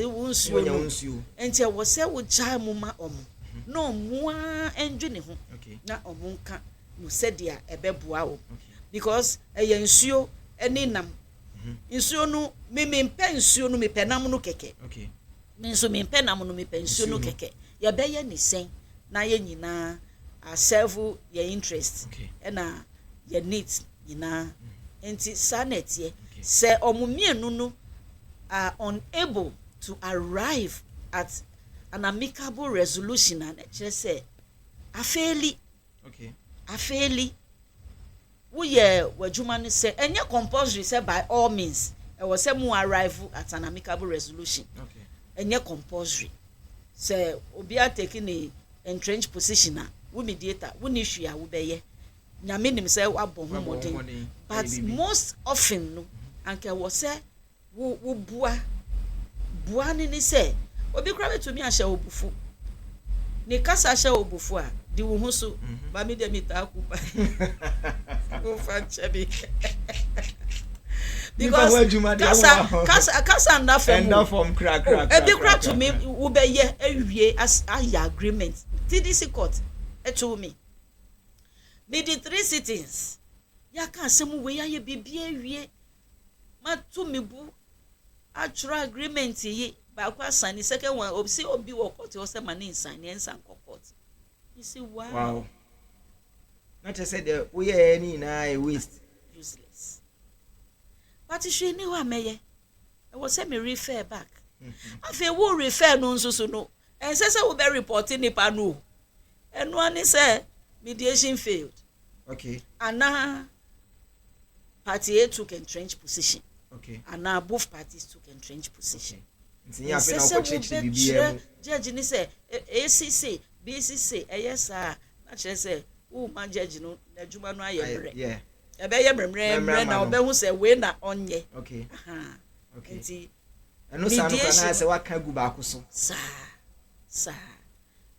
wo nsuo enti wo se wo gya mu ma omo no mua enju ne ho na omo nka no se dia ebeboa wo because ye nsuo eni nam nsuo no me mpe nsuo no me pe nam no keke minso me mpe nam no me pe nsuo no keke ye be ye ni sen na ye nyina a serve ye interest na ye needs nyina enti sanetie Say omumienu no are unable to arrive at an amicable resolution and just say afeli. Okay. Afeli. Woye wajuma ni say enye compulsory say by all means e was say mu arrive at an amicable resolution. Okay. Enye compulsory. Say obi a taking a entrenched position na wo mediator wo ni hwe a wo beye. Nyame nim say wabɔ ho modern. But most often no anke wo say wo bua ni say obi kra to me ahye obufu. Ne kasa ahye obufu a di wo ho so ba me de mita akuba. Wo fa chebi. Because kasa na from crack. Ebi kra to me wo be ye awie as agreement. TDC court to me. Me the 3 sittings. Ya kan asem we ya ye bibia awie. Ma to me bu actual agreement yi ba kwa sign the second one obsi obi wo court o se ma ne sign en san court. You see wow. Not to say the we any na a waste. Useless. But she knew wa meye. I was say me refer back. Afi wo refer no nso so no. En say we be reporting nipa no. En one say mediation failed. Okay. And now party A took entrenched position. Okay. And now both parties took entrenched position. Okay. Judge ni say ACC, BCC, yes sir. Na che say who man judge no na juma no aye. Yeah. E be ye memre na obe hu say we na onye. Okay. Okay. Nti eno sa no kana say waka gu ba ko so. Sir.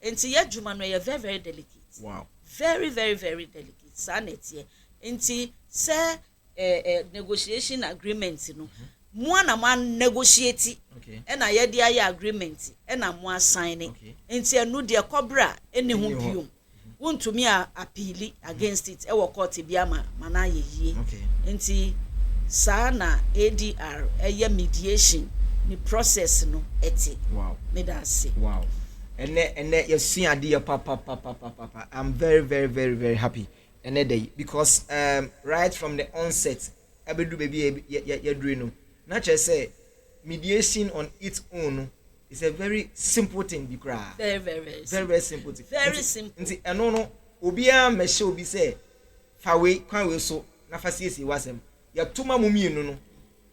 Nti ye juma no ye very very delicate. Wow. Very very very delicate. Sanity. Nti say negotiation agreement no. Mo na man negotiate. Okay. Na ye dia ye agreement na mo assign. Okay. Nti enu de cobra eni ho biom. Wontumi appeal against it. E wo court bia na ye yie. Okay. Nti sa na ADR ye mediation ni process no eti. Wow. Me da say. Wow. And you see idea papa. I'm very very very very happy and day because right from the onset ebedu baby you doing no. Not just say mediation on its own is a very simple thing be cry. Very simple thing. Very simple. Nti eno no obi a meshe obi say fa we kwan we so na fa siesi wasem ya tuma mu mienu no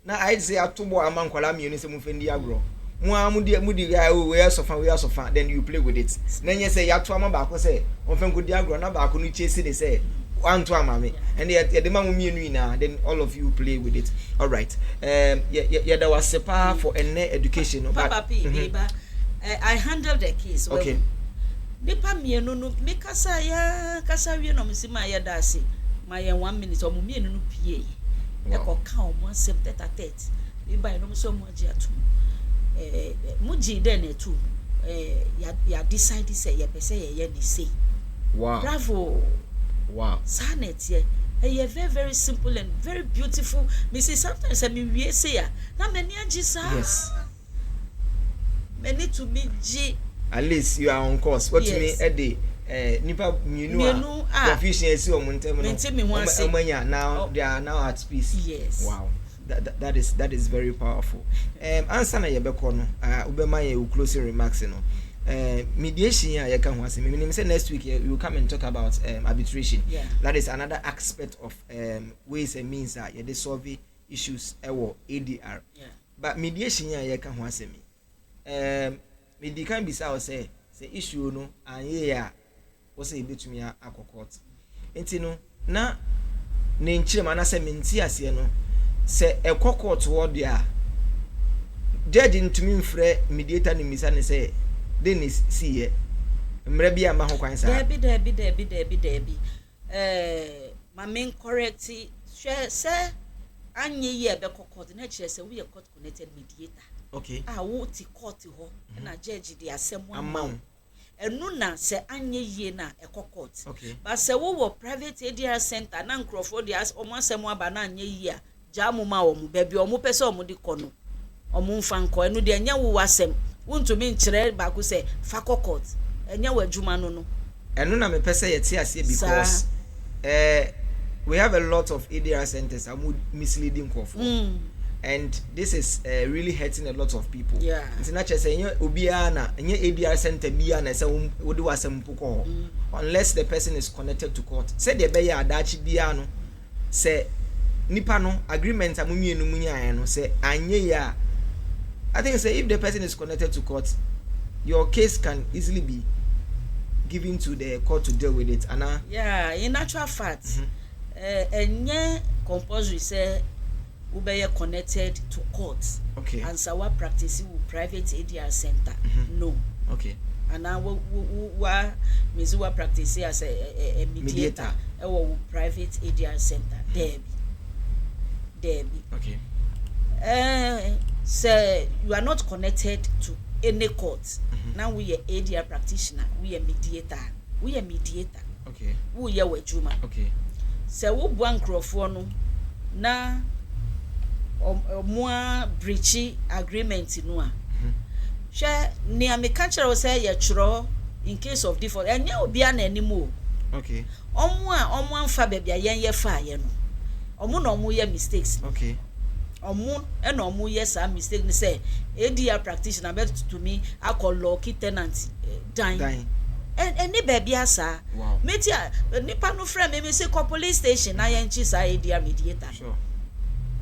na I say atobo amankwala mienu se mu fendi agro mu amudi guy we are so far then you play with it na nye say ya to ama ba ko say on fen ko di agro na ba ko no chase dey say one to amame and yet the man mienu ina then all of you play with it. All right. Yeah there was sepa for education no Papa P I handle the case. Okay. Nipa mienu no me kasa wie no msima ya dasi my 1 minute o mienu no pie e ko ka o mo asem tete e ba no so mo agi atum muji den etu ya decide say ye pese ye dey say. Wow. Bravo. Wow. Sanet ye very very simple and very beautiful. Me say sometimes me wie say ya na many agi sa. Yes. Many to me g. At least you are on course. What yes. Me Eddie nipa mienu confusion esi o muntem no. Now they are now at peace. Yes. Wow. That is very powerful. Answer na ye beko no ubema ye closing remarks no. Mediation ya ka ho asem. Me say next week we will come and talk about arbitration. Yeah. That is another aspect of ways and means that you solve issues ewo ADR. Yeah. But mediation ya ka ho asem. Me can be say issue no anye ya wo say betumi akokot. Enti no na ne nkyire ma na say menti ase no se ekokot wo dia judge ntumi mfre mediator ni misa ne say Dennis see ye mra bia ma ho kwan sa Debi my main correct say anye ye be kokot na kire say we are court connected mediator. Okay. Wo ti court ho na judge di asem amount enu na se anye ye na ekokot. Okay. But se wo private ADR center na nkrofo di omo asem aba na anye ye a jamu ma wo mu ba bi omo pese omo di kono omo mfa nko enu de anya wo asem wontumi nkyere ba ko se fa kokot enya wo adwuma no no enu na me pese ye ti ase because we have a lot of ADR centers are misleading for. And this is really hurting a lot of people. Yeah. It's not just saying Obiana and your ADR center Biana say unless the person is connected to court. Say the beya adachi biano say nipano agreement amumi no munya no say anye ya. I think say if the person is connected to court, your case can easily be given to the court to deal with it. Anna. Yeah, in actual fact, enye compulsory say we be connected to court. Okay. And so what practice with private ADR center? No. Okay. And now we practice as a mediator. Or private ADR center. Debbie. Okay. So you are not connected to any court. Now we are ADR practitioner. We are mediator. Okay. We are wejuma. Okay. So we bank no na more breachy agreement no a. Share near me catch say ya chro in case of default. And ya obi an anymore. Okay. Omo fa baby ye fa ye no. Omo no mo ye mistakes. Okay. Omo e no mo ye sa mistake ni say ADR practitioner bet to me akọ lucky tenant dying. And any baby asa. Wow. Metia nipa no friend me say call police station na ye nchi sa ADR mediator. Sure.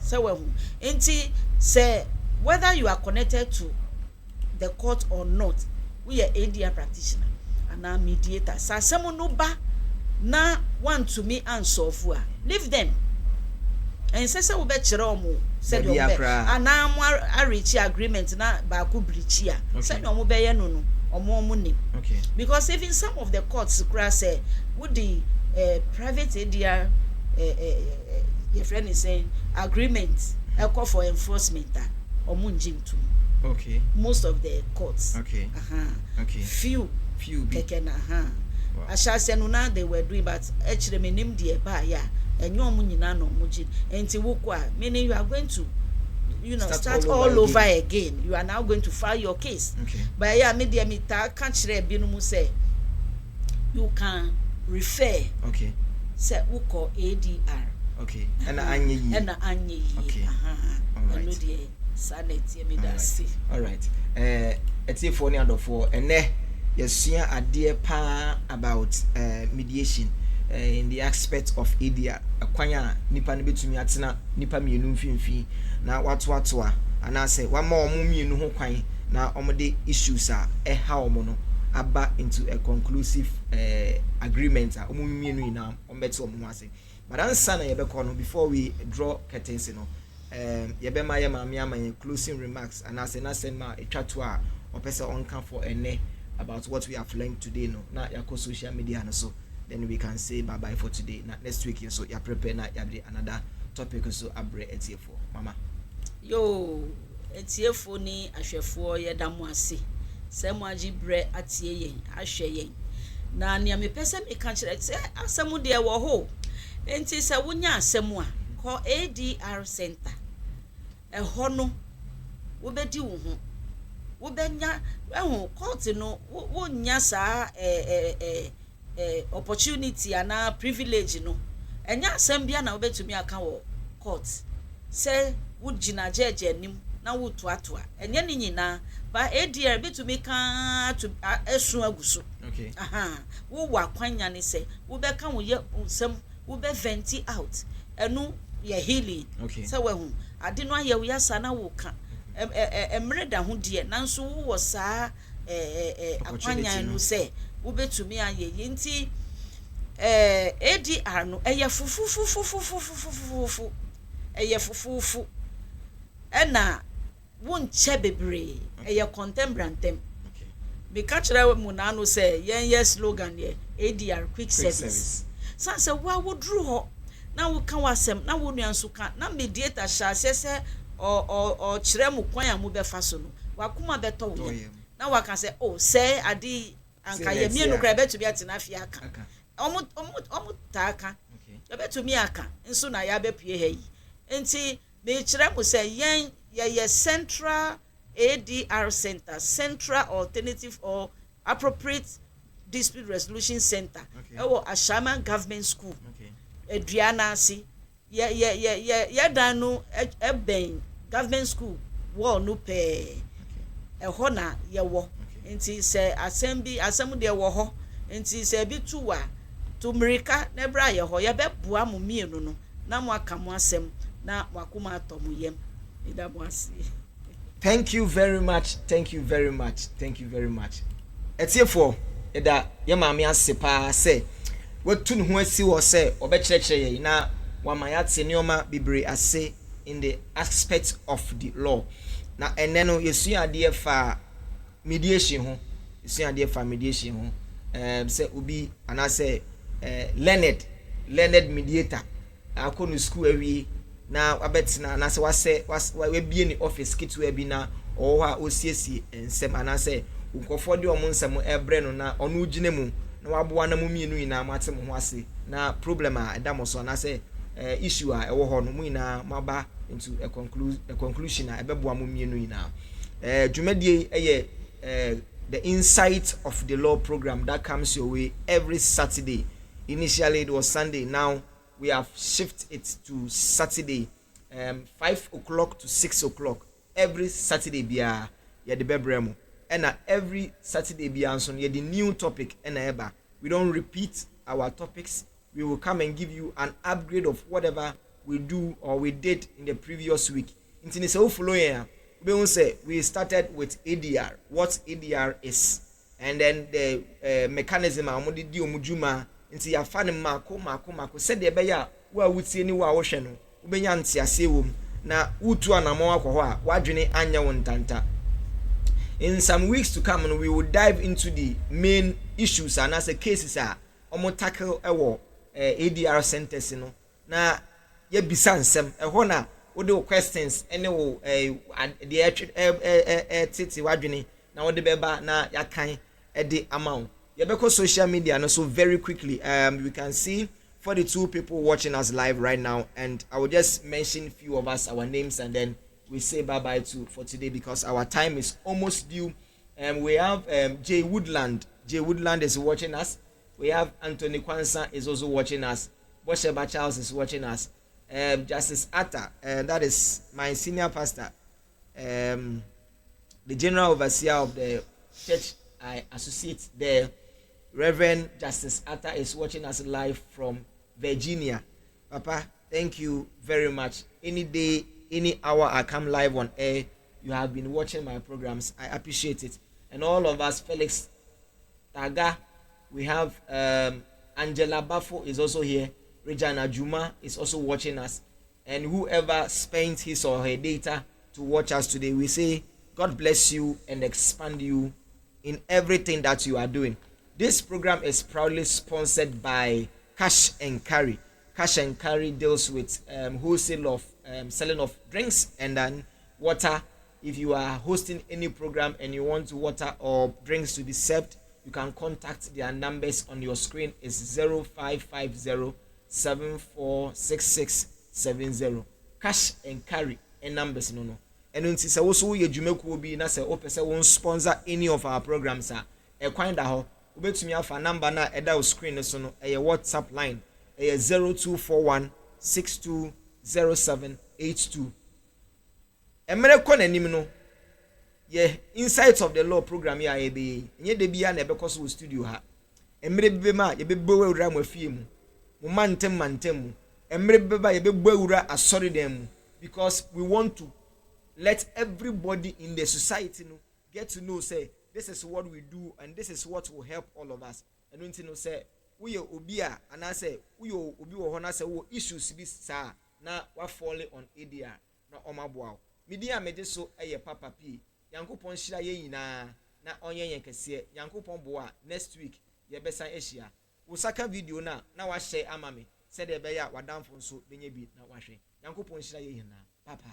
So enti say whether you are connected to the court or not, we are ADR practitioner and now mediator. So someone no ba na want to me answer for leave them. And say we bet omo said you and now I reach agreement na ba ku breach ya. Say no mo be ye no omo name. Okay. Because even some of the courts say would the private ADR your friend is saying agreement call for enforcement omo njim too. Okay. Most of the courts. Okay. Okay. Few taken Wow. Ashasenuna they were doing, but actually me name the ba ya enyo mu nyina no muji enti wokwa meaning you are going to start all over again. You are now going to file your case. Okay. But yeah, me dia me ta kan kire bi no mu say you can refer. Okay. Say woko ADR. Okay. And anye yi. Okay. All right. All right. Eti for ni adofo ene yesua ade pa about mediation in the aspect of ADR. Akwanya nipa ne betumi atena nipa mienu mfimfi na watoato a anase wama omo mienu ho kwan na omo de issues a ha omo no aba into a conclusive agreement a omo mienu ina omo beti omo ase. But answer na yebekọ no before we draw curtains no yebema ye maame amanye closing remarks and as na send ma etwa to a opese onka for ene about what we have learned today no na yakọ social media no so then we can say bye bye for today. Na next week so ya prepare na ya de another topic so abre etiefo mama yo etiefo ni ahwefo ye da mo ase se mo agi bre atie yen ahwe yen na ne me pese me ka kire se asemu de wo ho enti se wonya asemu a call ADR center ho no wo bedi wo ho wo benya court no wo nya sa opportunity ana privilege no enya asem bia na wo betumi aka wo court say wo gina judge anim na wo toatoa enye ni nyina ba ADR betumi ka to esu aguso. Okay. Wo wa kwanya ni say wo be ka wo ye nsem wo be venti out enu ye healing. Okay. Say we hu ade no aye wo yasa na wo ka emreda ho de nanso wo saa akwanya no say wo betumi aye yenti ADR no eye fufu eye fufu ena wonche bebre eye contemporantem. Okay. Me catch mu na no say yen slogan ye ADR quick service. Sanse wa wo dru ho na wo kan wasem na wo nuanso kan na mediator sha se o kire mu kwan a mu be fa so no wa kuma beto wo na wa kan say say adi anka ye mi no kra betu bi atena afia aka omu ta aka betu mi aka nso na ya be pie ha yi enti me kire mu say yen ye central ADR center, central alternative or appropriate dispute resolution center. Okay. Or Ashama government school. Okay. aduana ase ye dan no ben government school wall no pe ho na ye wo nti se asem de wo ho nti se bi tuwa to America na bra ye ho ye be boa mo mienu no na mo aka mo asem na wakoma atomo yem ida mo ase. Thank you very much. Etiefo eda ye maame ase pa se watu ne ho asi wo se obekyerɛkyerɛ ye na wama ya te neoma bibre ase in the aspect of the law. Na ene no yesu ade fa mediation ho. Se obi anase learned mediator akɔ no school awie na wabetina na se we bie ni office kitu bi na owo ha osiesie ensem anase ukofo de omo nsem ebre no na ono ugine mu na waboa na mu mienu ina mate mo ho ase na problem a edamo so anase issue a ewo ho no mu ina maba into a conclusion a ebeboa mu mienu ina dwumadie the insight of the law program that comes your way every Saturday. Initially it was Sunday, now we have shifted it to Saturday, 5 o'clock to 6 o'clock. Every Saturday bia ya de bebremo. And every Saturday bia so ya the new topic eba. We don't repeat our topics. We will come and give you an upgrade of whatever we do or we did in the previous week. Intini se follow here. We started with ADR, what ADR is, and then the mechanism amodi di omujuma nti ya fa ne mako said the beya wa wutie ni wa wohwe no ubenya ntiase wom na utu anamo akwo a wadwene anya wontanta. In some weeks to come, we will dive into the main issues and as a cases omo tackle ewo ADR centers no na ye bisa nsem ehɔ na the questions any the titi wadwene na wode beba na yakan the amount yebeko social media no so very quickly we can see 42 people watching us live right now, and I will just mention few of us our names and then we say bye bye for today because our time is almost due. We have Jay Woodland is watching us. We have Anthony Kwanzaa is also watching us. Bosheba Charles is watching us. Justice Atta, that is my senior pastor, the general overseer of the church I associate there. Reverend Justice Atta is watching us live from Virginia. Papa, thank you very much. Any day, any hour I come live on air, you have been watching my programs. I appreciate it. And all of us, Felix Taga, we have Angela Bafo is also here. Regina Juma is also watching us, and whoever spent his or her data to watch us today, we say God bless you and expand you in everything that you are doing. This program is proudly sponsored by Cash and Carry. Cash and Carry deals with wholesale of selling of drinks and then water. If you are hosting any program and you want water or drinks to be served, you can contact their numbers on your screen. It's 0550 746670. Cash and Carry and numbers no. And unti se wo so ye dwumako bi na se opese won sponsor any of our programs e kwan da ho obetumi afa number na eda o screen so no e WhatsApp line e 0241620782. Emre ko nanim no ye insights of the law program ya e be nye de bia na e be koso studio ha emre be ma ye be bowe wura mo afie mu mo mantem emre beba ye be bowe asori dem because we want to let everybody in the society get to know say this is what we do and this is what will help all of us. And when you say we are obia and I say we are obi wo ho na say wo issues bi sa na wa fall on ADR na omaboa media me so eye papa p yankopon hira ye nyina na onye yen kese yankopon boa next week ye besan ehia wo saka video na wa share amame said e be ya wadamfo so benye bi na wa hwe yankopon hira ye nyina papa.